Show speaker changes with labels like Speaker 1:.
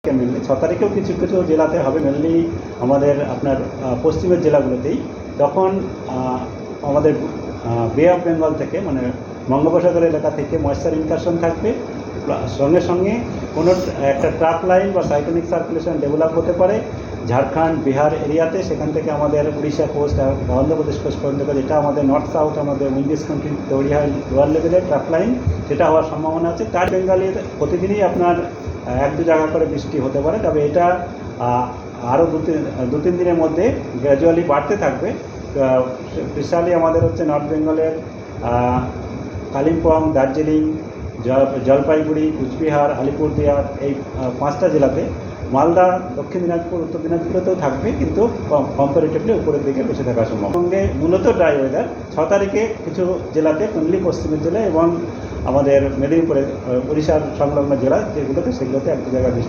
Speaker 1: Mainly 6 তারিখেও কিছু কিছু জেলাতে হবে, মেনলি আমাদের আপনার পশ্চিমের জেলাগুলোতেই। তখন আমাদের বে অফ বেঙ্গল থেকে মানে বঙ্গোপসাগর এলাকা থেকে ময়েশ্চার ইনকারশন থাকবে, সঙ্গে সঙ্গে কোনো একটা ট্রাক লাইন বা সাইক্লোনিক সার্কুলেশন ডেভেলপ হতে পারে ঝাড়খণ্ড বিহার এরিয়াতে, সেখান থেকে আমাদের উড়িষ্যা কোস্ট আর অন্ধ্রপ্রদেশ কোস্ট পর্যন্ত, যেটা আমাদের নর্থ সাউথ আমাদের উইন্ডিজ কান্ট্রি তৈরি হয় লোয়ার লেভেলের ট্রাক লাইন, সেটা হওয়ার সম্ভাবনা আছে। তার বেঙ্গলের প্রতিদিনই আপনার 1-2 জায়গা করে বৃষ্টি হতে পারে, তবে এটা আরও দু তিন দিনের মধ্যে গ্র্যাজুয়ালি বাড়তে থাকবে। স্পেশালি আমাদের হচ্ছে নর্থ বেঙ্গলের কালিম্পং, দার্জিলিং, জলপাইগুড়ি, কুচবিহার, আলিপুরদুয়ার এই 5টা জেলাতে, মালদা, দক্ষিণ দিনাজপুর, উত্তর দিনাজপুরেতেও থাকবে, কিন্তু কম্পারেটিভলি উপরের দিকে বেশি থাকার সম্ভব। সঙ্গে মূলত ড্রাই ওয়েদার 6 তারিখে কিছু জেলাতে, মেনলি পশ্চিমের জেলা এবং আমাদের মেদিনীপুরের উড়িষ্যার সংলগ্ন জেলা যেগুলোতে, সেগুলোতে 1-2 জায়গায় বৃষ্টি।